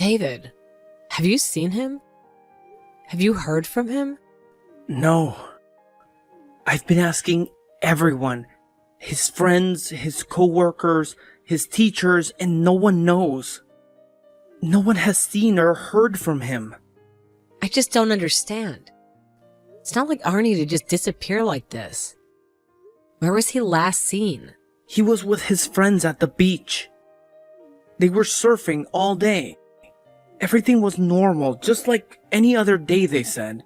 David, have you seen him? Have you heard from him? No. I've been asking everyone. His friends, his co-workers, his teachers, and no one knows. No one has seen or heard from him. I just don't understand. It's not like Arnie to just disappear like this. Where was he last seen? He was with his friends at the beach. They were surfing all day. Everything was normal, just like any other day, they said.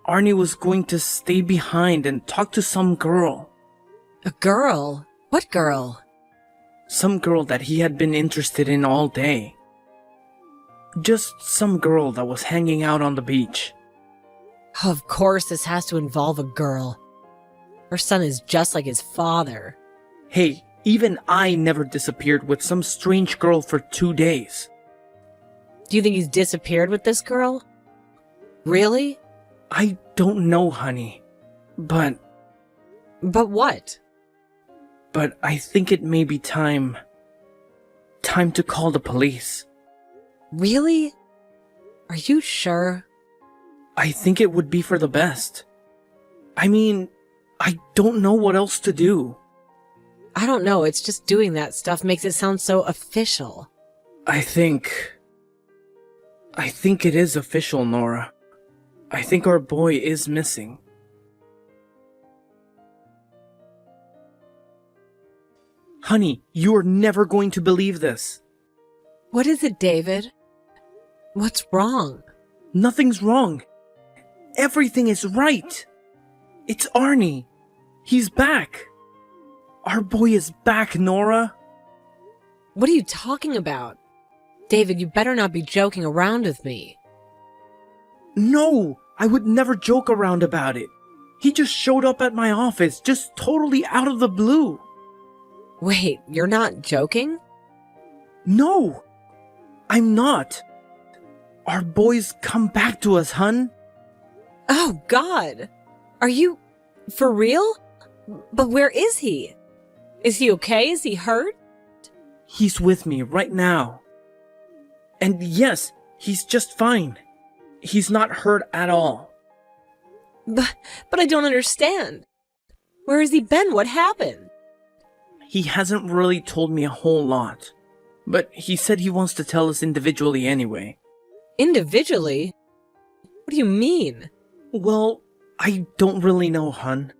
Arnie was going to stay behind and talk to some girl. A girl? What girl? Some girl that he had been interested in all day. Just some girl that was hanging out on the beach. Of course this has to involve a girl. Her son is just like his father. Hey, even I never disappeared with some strange girl for 2 days. Do you think he's disappeared with this girl? Really? I don't know, honey. But what? But I think it may be time to call the police. Really? Are you sure? I think it would be for the best. I mean, I don't know what else to do. I don't know, it's just doing that stuff makes it sound so official. I think it is official, Nora. I think our boy is missing. Honey, you are never going to believe this. What is it, David? What's wrong? Nothing's wrong. Everything is right. It's Arnie. He's back. Our boy is back, Nora. What are you talking about? David, you better not be joking around with me. No, I would never joke around about it. He just showed up at my office, just totally out of the blue. Wait, you're not joking? No, I'm not. Our boy's come back to us, hun. Oh, God. Are you for real? But where is he? Is he okay? Is he hurt? He's with me right now. And yes, he's just fine. He's not hurt at all. But I don't understand. Where has he been? What happened? He hasn't really told me a whole lot. But he said he wants to tell us individually anyway. Individually? What do you mean? Well, I don't really know, hun.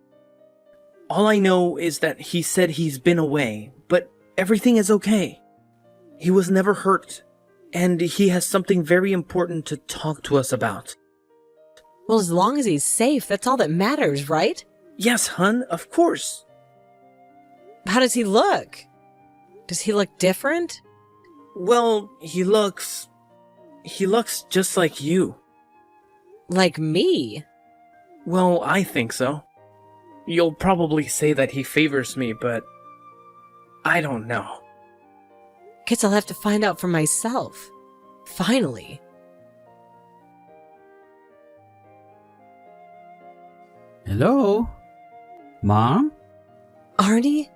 All I know is that he said he's been away, but everything is okay. He was never hurt, and he has something very important to talk to us about. Well, as long as he's safe, that's all that matters, right? Yes, hun, of course. How does he look? Does he look different? Well, he looks just like you. Like me? Well, I think so. You'll probably say that he favors me, but I don't know. Guess I'll have to find out for myself. Finally. Hello? Mom? Arnie?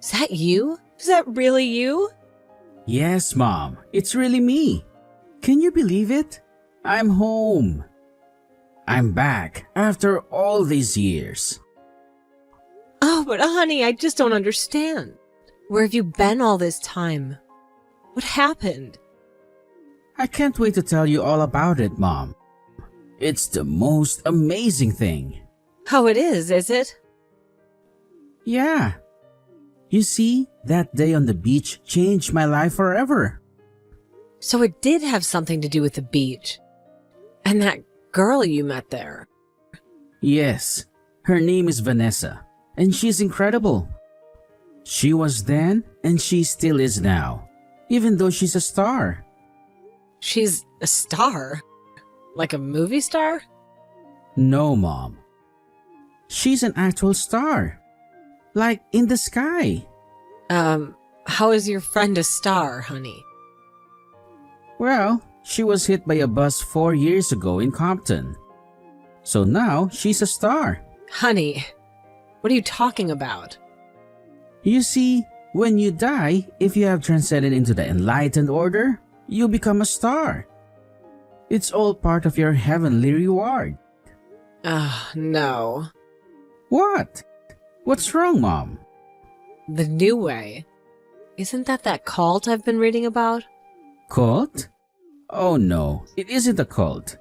Is that you? Is that really you? Yes, Mom. It's really me. Can you believe it? I'm home. I'm back after all these years. Oh, but honey, I just don't understand. Where have you been all this time? What happened? I can't wait to tell you all about it, Mom. It's the most amazing thing. Oh, it is it? Yeah. You see, that day on the beach changed my life forever. So it did have something to do with the beach. And that girl you met there. Yes, her name is Vanessa, and she's incredible. She was then, and she still is now, even though she's a star. She's a star? Like a movie star? No, Mom. She's an actual star. Like in the sky. How is your friend a star, honey? Well, she was hit by a bus 4 years ago in Compton. So now she's a star. Honey, what are you talking about? You see, when you die, if you have transcended into the enlightened order, you become a star. It's all part of your heavenly reward. No. What? What's wrong, Mom? The new way. Isn't that cult I've been reading about? Cult? Oh no, it isn't a cult.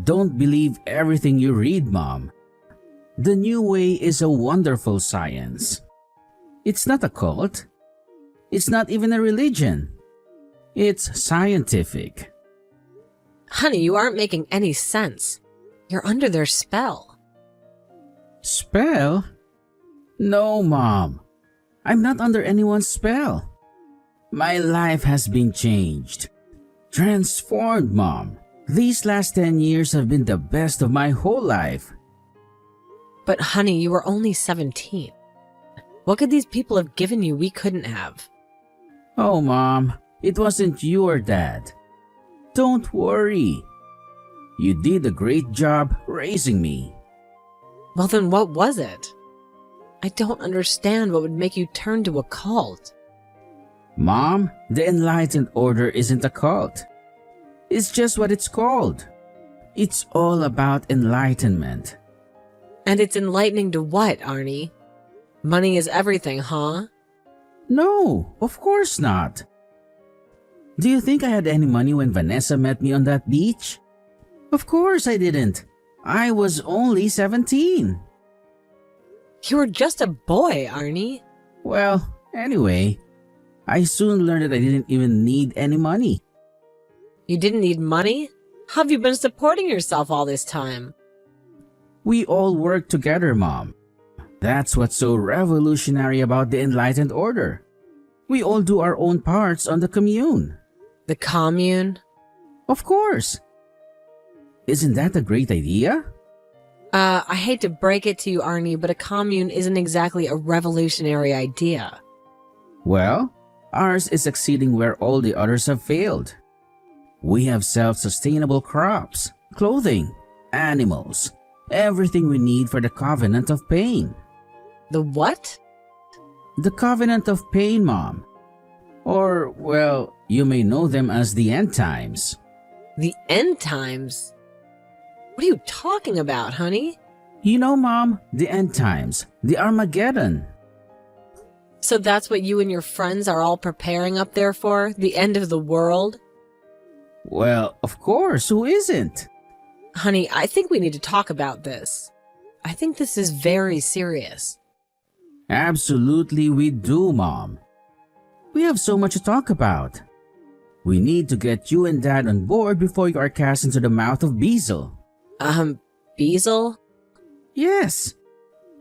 Don't believe everything you read, Mom. The new way is a wonderful science. It's not a cult. It's not even a religion. It's scientific. Honey, you aren't making any sense. You're under their spell. Spell? No, Mom. I'm not under anyone's spell. My life has been changed. Transformed, Mom. These last 10 years have been the best of my whole life. But honey, you were only 17. What could these people have given you we couldn't have? Oh, Mom, it wasn't you or Dad. Don't worry. You did a great job raising me. Well, then what was it? I don't understand what would make you turn to a cult. Mom, the Enlightened Order isn't a cult. It's just what it's called. It's all about enlightenment. And it's enlightening to what, Arnie? Money is everything, huh? No, of course not. Do you think I had any money when Vanessa met me on that beach? Of course I didn't. I was only 17. You were just a boy, Arnie. Well, anyway, I soon learned that I didn't even need any money. You didn't need money? How have you been supporting yourself all this time? We all work together, Mom. That's what's so revolutionary about the Enlightened Order. We all do our own parts on the commune. The commune? Of course. Isn't that a great idea? I hate to break it to you, Arnie, but a commune isn't exactly a revolutionary idea. Well, ours is succeeding where all the others have failed. We have self-sustainable crops, clothing, animals, everything we need for the Covenant of Pain. The what? The Covenant of Pain, Mom. Or, well, you may know them as the End Times. The end times? What are you talking about, honey? You know, Mom, the End Times, the Armageddon. So that's what you and your friends are all preparing up there for? The end of the world? Well, of course, who isn't? Honey, I think we need to talk about this. I think this is very serious. Absolutely we do, Mom. We have so much to talk about. We need to get you and Dad on board before you are cast into the mouth of Beezle. Beezle? Yes,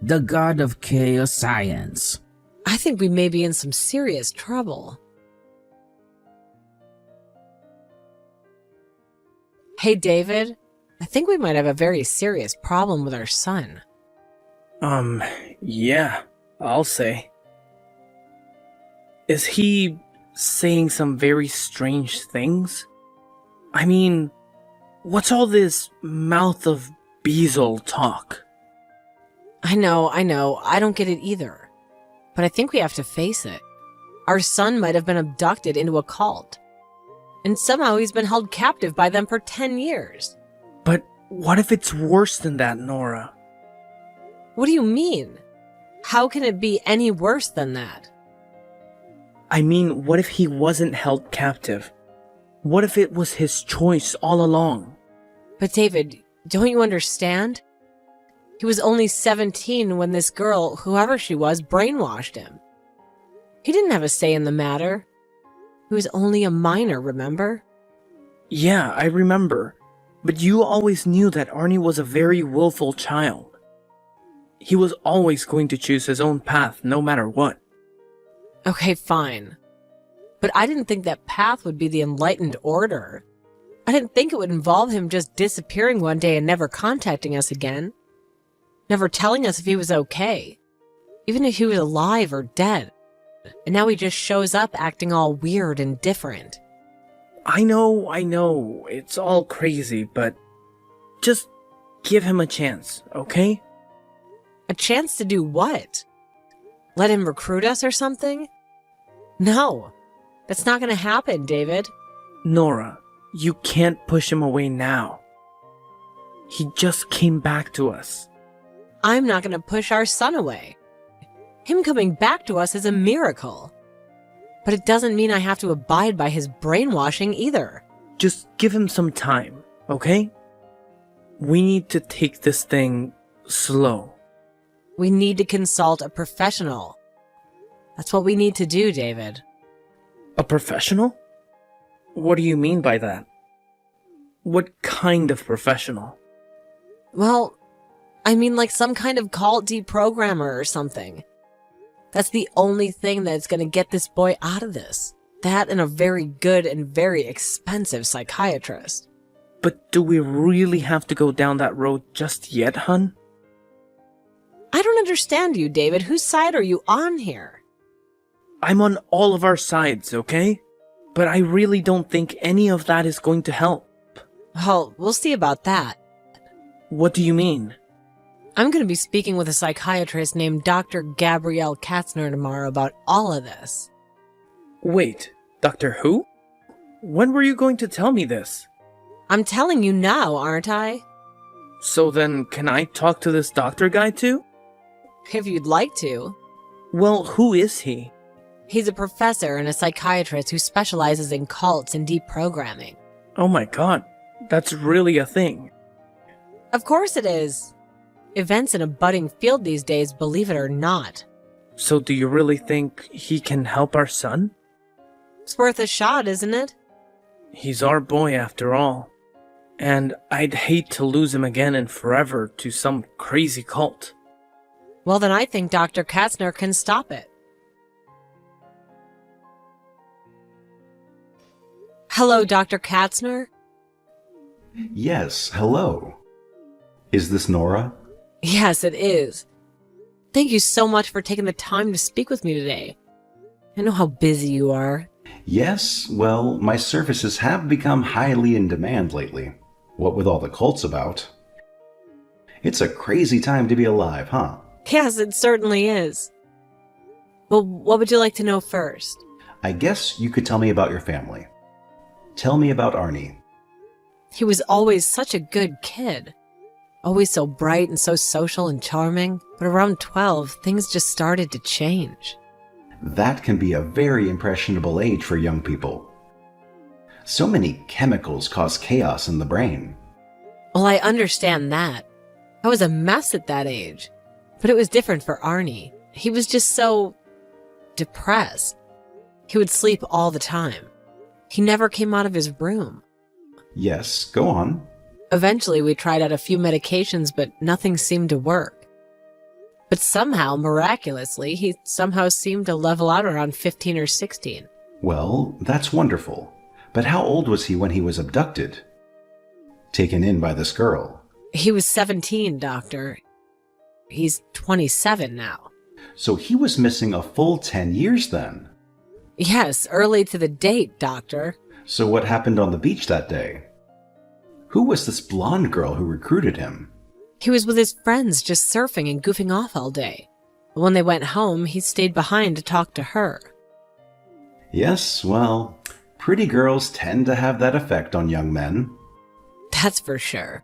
the god of chaos science. I think we may be in some serious trouble. Hey, David, I think we might have a very serious problem with our son. Yeah, I'll say. Is he saying some very strange things? I mean, what's all this mouth of Beezle talk? I know, I don't get it either. But I think we have to face it. Our son might have been abducted into a cult. And somehow he's been held captive by them for 10 years. But what if it's worse than that, Nora? What do you mean? How can it be any worse than that? I mean, what if he wasn't held captive? What if it was his choice all along? But David, don't you understand? He was only 17 when this girl, whoever she was, brainwashed him. He didn't have a say in the matter. He was only a minor, remember? Yeah, I remember. But you always knew that Arnie was a very willful child. He was always going to choose his own path, no matter what. Okay, fine. But I didn't think that path would be the Enlightened Order. I didn't think it would involve him just disappearing one day and never contacting us again. Never telling us if he was okay. Even if he was alive or dead. And now he just shows up acting all weird and different. I know, it's all crazy, but just give him a chance, okay? A chance to do what? Let him recruit us or something? No. That's not gonna happen, David. Nora, you can't push him away now. He just came back to us. I'm not gonna push our son away. Him coming back to us is a miracle. But it doesn't mean I have to abide by his brainwashing either. Just give him some time, okay? We need to take this thing slow. We need to consult a professional. That's what we need to do, David. A professional? What do you mean by that? What kind of professional? Well, I mean like some kind of cult deprogrammer or something. That's the only thing that's going to get this boy out of this. That and a very good and very expensive psychiatrist. But do we really have to go down that road just yet, hun? I don't understand you, David. Whose side are you on here? I'm on all of our sides, okay? But I really don't think any of that is going to help. Oh, we'll see about that. What do you mean? I'm going to be speaking with a psychiatrist named Dr. Gabrielle Katzner tomorrow about all of this. Wait, Doctor Who? When were you going to tell me this? I'm telling you now, aren't I? So then, can I talk to this doctor guy too? If you'd like to. Well, who is he? He's a professor and a psychiatrist who specializes in cults and deprogramming. Oh my god, that's really a thing. Of course it is. Events in a budding field these days, believe it or not. So do you really think he can help our son? It's worth a shot, isn't it? He's our boy after all. And I'd hate to lose him again and forever to some crazy cult. Well, then I think Dr. Katzner can stop it. Hello, Dr. Katzner? Yes, hello. Is this Nora? Yes, it is. Thank you so much for taking the time to speak with me today. I know how busy you are. Yes, well, my services have become highly in demand lately. What with all the cults about. It's a crazy time to be alive, huh? Yes, it certainly is. Well, what would you like to know first? I guess you could tell me about your family. Tell me about Arnie. He was always such a good kid. Always so bright and so social and charming. But around 12, things just started to change. That can be a very impressionable age for young people. So many chemicals cause chaos in the brain. Well, I understand that. I was a mess at that age. But it was different for Arnie. He was just so depressed. He would sleep all the time. He never came out of his room. Yes, go on. Eventually, we tried out a few medications, but nothing seemed to work. But somehow, miraculously, he somehow seemed to level out around 15 or 16. Well, that's wonderful. But how old was he when he was abducted? Taken in by this girl? He was 17, Doctor. He's 27 now. So he was missing a full 10 years then? Yes, early to the date, Doctor. So what happened on the beach that day? Who was this blonde girl who recruited him? He was with his friends just surfing and goofing off all day. When they went home, he stayed behind to talk to her. Yes, well, pretty girls tend to have that effect on young men. That's for sure.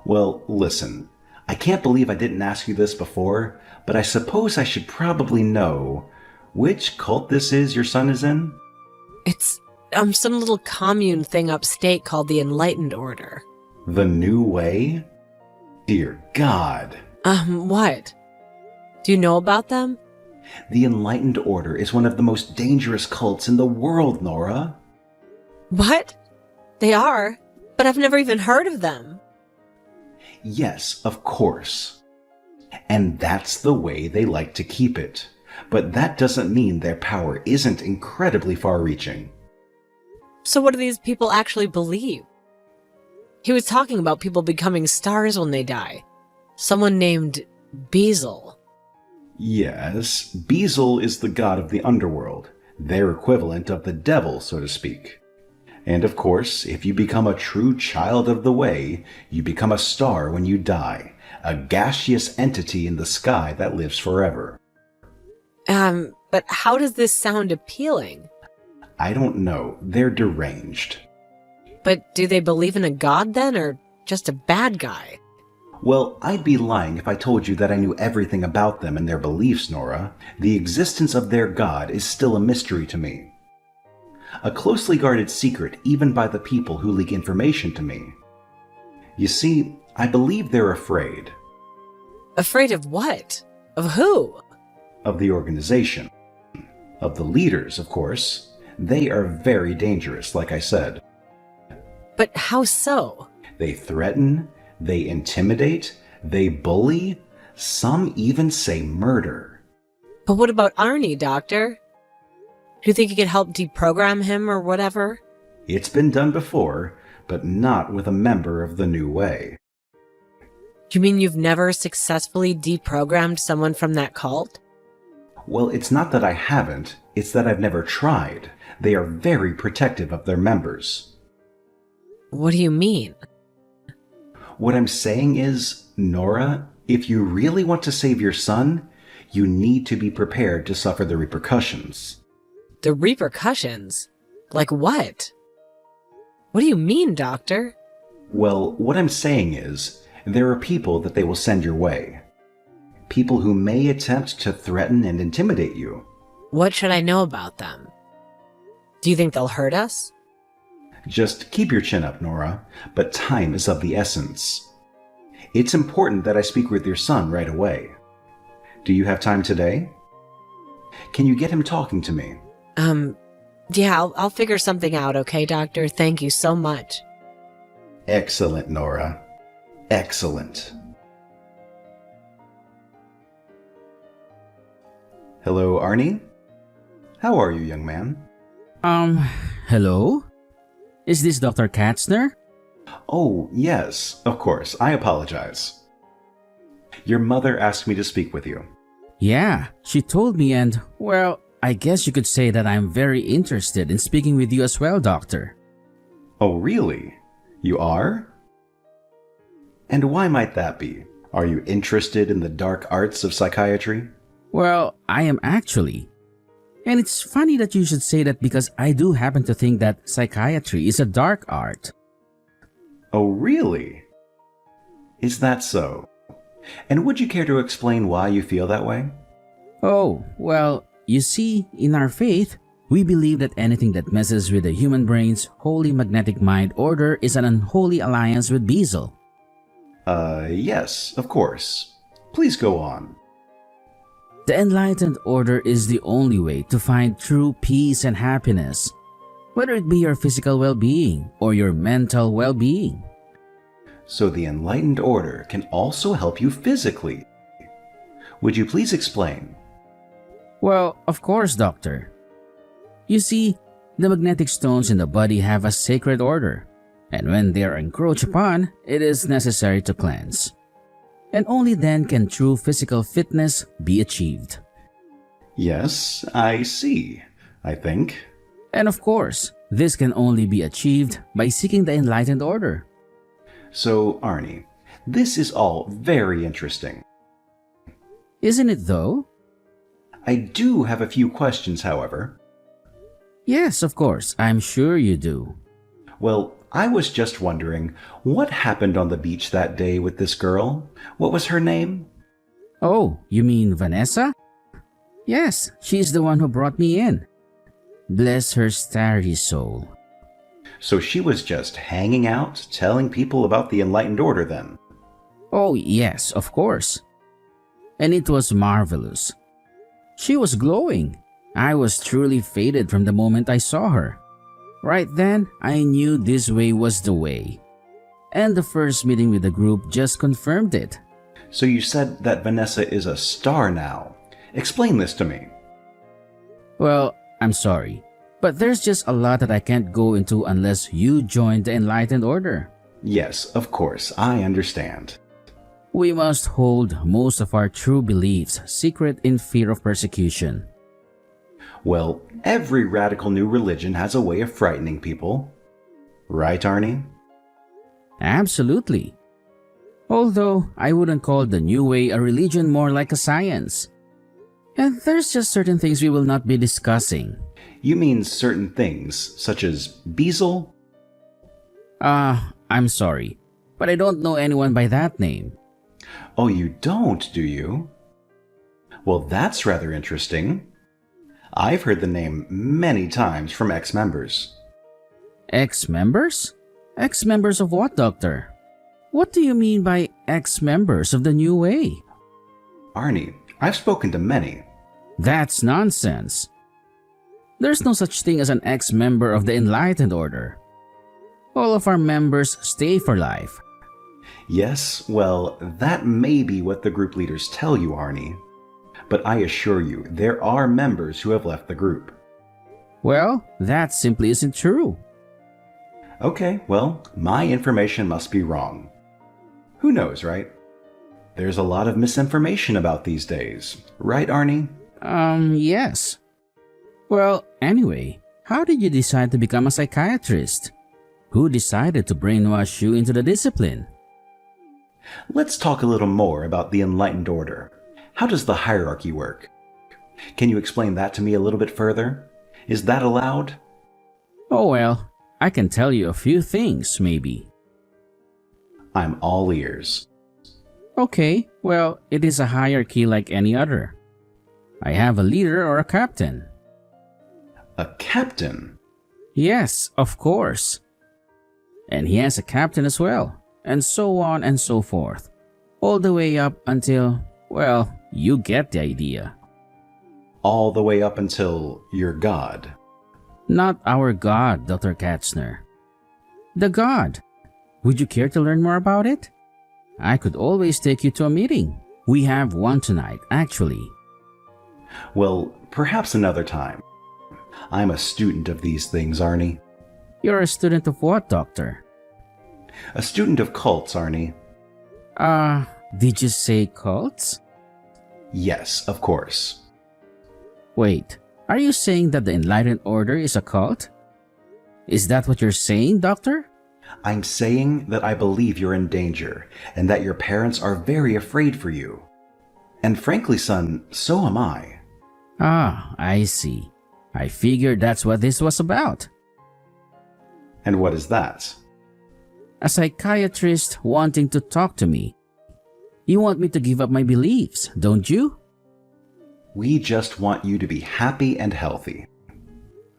Well, listen, I can't believe I didn't ask you this before, but I suppose I should probably know which cult this is your son is in? It's some little commune thing upstate called the Enlightened Order. The New Way? Dear God. What? Do you know about them? The Enlightened Order is one of the most dangerous cults in the world, Nora. What? They are, but I've never even heard of them. Yes, of course. And that's the way they like to keep it. But that doesn't mean their power isn't incredibly far-reaching. So what do these people actually believe? He was talking about people becoming stars when they die. Someone named Beazle. Yes, Beazle is the god of the underworld, their equivalent of the devil, so to speak. And of course, if you become a true child of the Way, you become a star when you die, a gaseous entity in the sky that lives forever. But how does this sound appealing? I don't know. They're deranged. But do they believe in a god then, or just a bad guy? Well, I'd be lying if I told you that I knew everything about them and their beliefs, Nora. The existence of their god is still a mystery to me. A closely guarded secret even by the people who leak information to me. You see, I believe they're afraid. Afraid of what? Of who? Of the organization. Of the leaders, of course. They are very dangerous, like I said. But how so? They threaten, they intimidate, they bully, some even say murder. But what about Arnie, Doctor? Do you think you could help deprogram him or whatever? It's been done before, but not with a member of the New Way. Do you mean you've never successfully deprogrammed someone from that cult? Well, it's not that I haven't, it's that I've never tried. They are very protective of their members. What do you mean? What I'm saying is, Nora, if you really want to save your son, you need to be prepared to suffer the repercussions. The repercussions? Like what? What do you mean, Doctor? Well, what I'm saying is, there are people that they will send your way. People who may attempt to threaten and intimidate you. What should I know about them? Do you think they'll hurt us? Just keep your chin up, Nora, but time is of the essence. It's important that I speak with your son right away. Do you have time today? Can you get him talking to me? Yeah, I'll figure something out, okay, Doctor? Thank you so much. Excellent, Nora. Excellent. Hello, Arnie? How are you, young man? Hello? Is this Dr. Katzner? Oh, yes, of course. I apologize. Your mother asked me to speak with you. Yeah, she told me and, well, I guess you could say that I'm very interested in speaking with you as well, Doctor. Oh, really? You are? And why might that be? Are you interested in the dark arts of psychiatry? Well, I am actually. And it's funny that you should say that because I do happen to think that psychiatry is a dark art. Oh, really? Is that so? And would you care to explain why you feel that way? Oh, well, you see, in our faith, we believe that anything that messes with the human brain's holy magnetic mind order is an unholy alliance with Beazle. Yes, of course. Please go on. The enlightened order is the only way to find true peace and happiness, whether it be your physical well-being or your mental well-being. So the enlightened order can also help you physically. Would you please explain? Well, of course, Doctor. You see, the magnetic stones in the body have a sacred order, and when they are encroached upon, it is necessary to cleanse. And only then can true physical fitness be achieved. Yes, I see, I think. And of course, this can only be achieved by seeking the enlightened order. So, Arnie, this is all very interesting. Isn't it though? I do have a few questions, however. Yes, of course, I'm sure you do. Well, I was just wondering, what happened on the beach that day with this girl? What was her name? Oh, you mean Vanessa? Yes, she's the one who brought me in. Bless her starry soul. So she was just hanging out, telling people about the enlightened order then? Oh, yes, of course. And it was marvelous. She was glowing. I was truly faded from the moment I saw her. Right then, I knew this way was the way. And the first meeting with the group just confirmed it. So you said that Vanessa is a star now. Explain this to me. Well, I'm sorry, but there's just a lot that I can't go into unless you join the enlightened order. Yes, of course, I understand. We must hold most of our true beliefs secret in fear of persecution. Well, every radical new religion has a way of frightening people. Right, Arnie? Absolutely. Although I wouldn't call the New Way a religion, more like a science. And there's just certain things we will not be discussing. You mean certain things, such as Beazle? I'm sorry, but I don't know anyone by that name. Oh, you don't, do you? Well, that's rather interesting. I've heard the name many times from ex-members. Ex-members? Ex-members of what, Doctor? What do you mean by ex-members of the New Way? Arnie, I've spoken to many. That's nonsense. There's no such thing as an ex-member of the Enlightened Order. All of our members stay for life. Yes, well, that may be what the group leaders tell you, Arnie. But I assure you, there are members who have left the group. Well, that simply isn't true. Okay, well, my information must be wrong. Who knows, right? There's a lot of misinformation about these days. Right, Arnie? Yes. Well, anyway, how did you decide to become a psychiatrist? Who decided to brainwash you into the discipline? Let's talk a little more about the Enlightened Order. How does the hierarchy work? Can you explain that to me a little bit further? Is that allowed? Oh well, I can tell you a few things, maybe. I'm all ears. Okay, well, it is a hierarchy like any other. I have a leader or a captain. A captain? Yes, of course. And he has a captain as well, and so on and so forth. All the way up until, well, you get the idea. All the way up until you're God. Not our God, Dr. Katzner. The God. Would you care to learn more about it? I could always take you to a meeting. We have one tonight, actually. Well, perhaps another time. I'm a student of these things, Arnie. You're a student of what, Doctor? A student of cults, Arnie. Did you say cults? Yes, of course. Wait, are you saying that the Enlightened Order is a cult? Is that what you're saying, Doctor? I'm saying that I believe you're in danger, and that your parents are very afraid for you. And frankly, son, so am I. Ah, I see. I figured that's what this was about. And what is that? A psychiatrist wanting to talk to me. You want me to give up my beliefs, don't you? We just want you to be happy and healthy.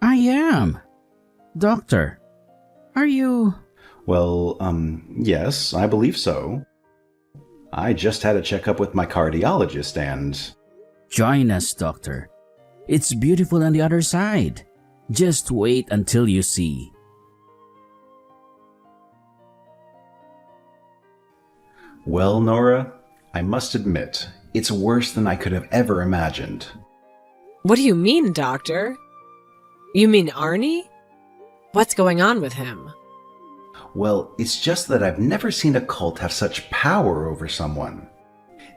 I am. Doctor, are you... Well, yes, I believe so. I just had a checkup with my cardiologist and... Join us, Doctor. It's beautiful on the other side. Just wait until you see. Well, Nora, I must admit, it's worse than I could have ever imagined. What do you mean, Doctor? You mean Arnie? What's going on with him? Well, it's just that I've never seen a cult have such power over someone.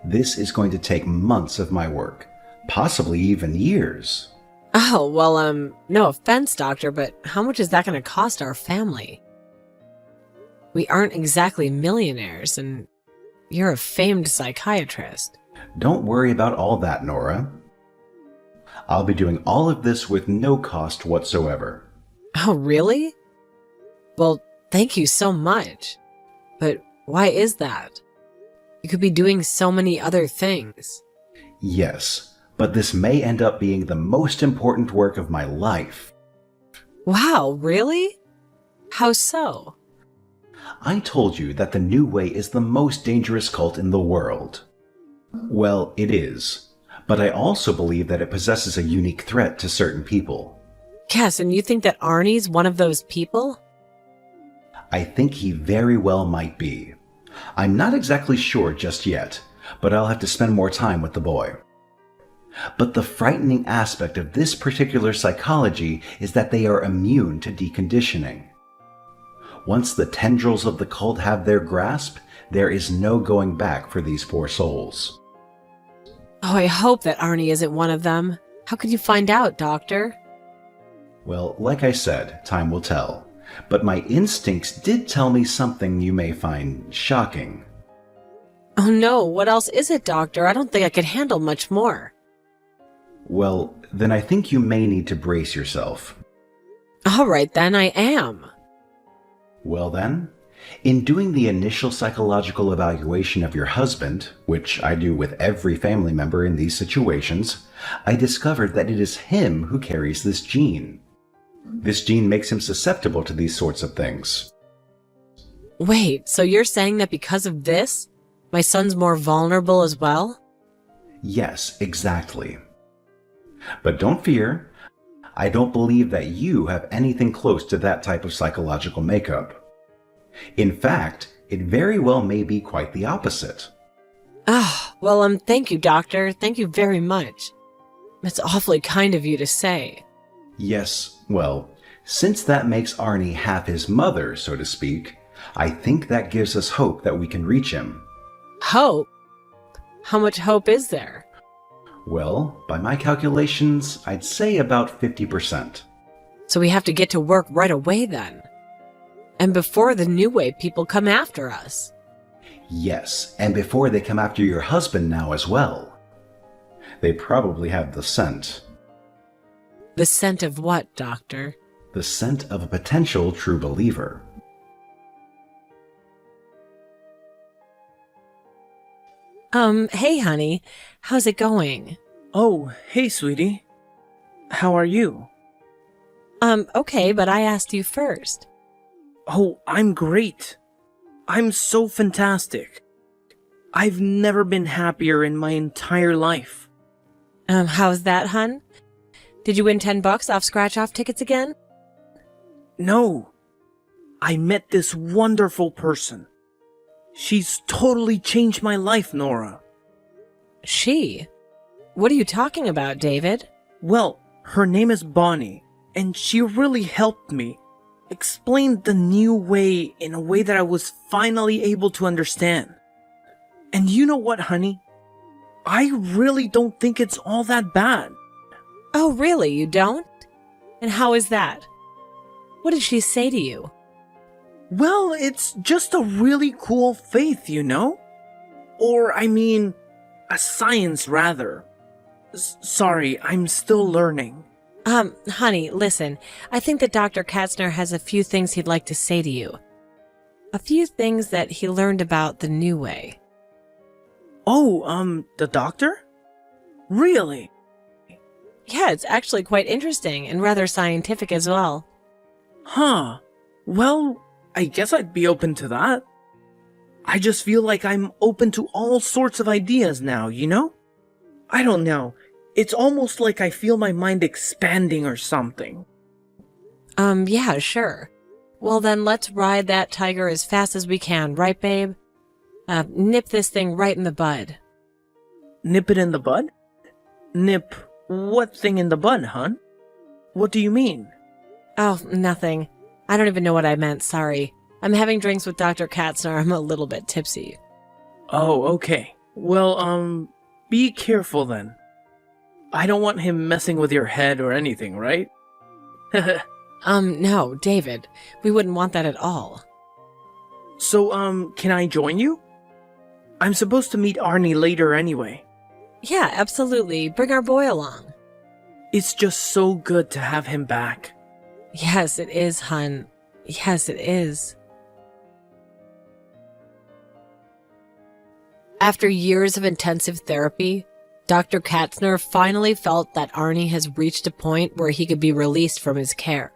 This is going to take months of my work, possibly even years. Oh, well, no offense, Doctor, but how much is that going to cost our family? We aren't exactly millionaires, and you're a famed psychiatrist. Don't worry about all that, Nora. I'll be doing all of this with no cost whatsoever. Oh, really? Well, thank you so much. But why is that? You could be doing so many other things. Yes, but this may end up being the most important work of my life. Wow, really? How so? I told you that the New Way is the most dangerous cult in the world. Well, it is, but I also believe that it possesses a unique threat to certain people. Cass, and you think that Arnie's one of those people? I think he very well might be. I'm not exactly sure just yet, but I'll have to spend more time with the boy. But the frightening aspect of this particular psychology is that they are immune to deconditioning. Once the tendrils of the cult have their grasp, there is no going back for these poor souls. Oh, I hope that Arnie isn't one of them. How could you find out, Doctor? Well, like I said, time will tell. But my instincts did tell me something you may find shocking. Oh no, what else is it, Doctor? I don't think I could handle much more. Well, then I think you may need to brace yourself. All right, then I am. Well then, in doing the initial psychological evaluation of your husband, which I do with every family member in these situations, I discovered that it is him who carries this gene. This gene makes him susceptible to these sorts of things. Wait, so you're saying that because of this, my son's more vulnerable as well? Yes, exactly. But don't fear, I don't believe that you have anything close to that type of psychological makeup. In fact, it very well may be quite the opposite. Well, thank you, doctor. Thank you very much. It's awfully kind of you to say. Yes, well, since that makes Arnie half his mother, so to speak, I think that gives us hope that we can reach him. Hope? How much hope is there? Well, by my calculations, I'd say about 50%. So we have to get to work right away then. And before the New Way people come after us. Yes, and before they come after your husband now as well. They probably have the scent. The scent of what, Doctor? The scent of a potential true believer. Hey, honey. How's it going? Oh, hey, sweetie. How are you? Okay, but I asked you first. Oh, I'm great. I'm so fantastic. I've never been happier in my entire life. How's that, hun? Did you win $10 off scratch-off tickets again? No. I met this wonderful person. She's totally changed my life, Nora. She? What are you talking about, David? Well, her name is Bonnie, and she really helped me. Explained the New Way in a way that I was finally able to understand. And you know what, honey? I really don't think it's all that bad. Oh, really? You don't? And how is that? What did she say to you? Well, it's just a really cool faith, you know? Or, I mean, a science, rather. Sorry, I'm still learning. Honey, listen. I think that Dr. Katzner has a few things he'd like to say to you. A few things that he learned about the New Way. Oh, the doctor? Really? Yeah, it's actually quite interesting and rather scientific as well. Huh. Well, I guess I'd be open to that. I just feel like I'm open to all sorts of ideas now, you know? I don't know. It's almost like I feel my mind expanding or something. Yeah, sure. Well then, let's ride that tiger as fast as we can, right, babe? Nip this thing right in the bud. Nip it in the bud? Nip what thing in the bud, hon? What do you mean? Oh, nothing. I don't even know what I meant, sorry. I'm having drinks with Dr. Katzner. I'm a little bit tipsy. Oh, okay. Well, be careful then. I don't want him messing with your head or anything, right? No, David. We wouldn't want that at all. So, can I join you? I'm supposed to meet Arnie later anyway. Yeah, absolutely. Bring our boy along. It's just so good to have him back. Yes, it is, hun. Yes, it is. After years of intensive therapy, Dr. Katzner finally felt that Arnie has reached a point where he could be released from his care.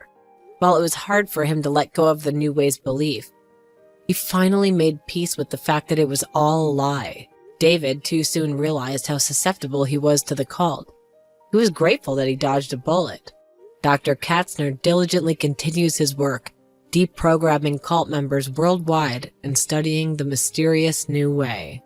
While it was hard for him to let go of the New Way's belief, he finally made peace with the fact that it was all a lie. David too soon realized how susceptible he was to the cult. He was grateful that he dodged a bullet. Dr. Katzner diligently continues his work, deprogramming cult members worldwide and studying the mysterious New Way.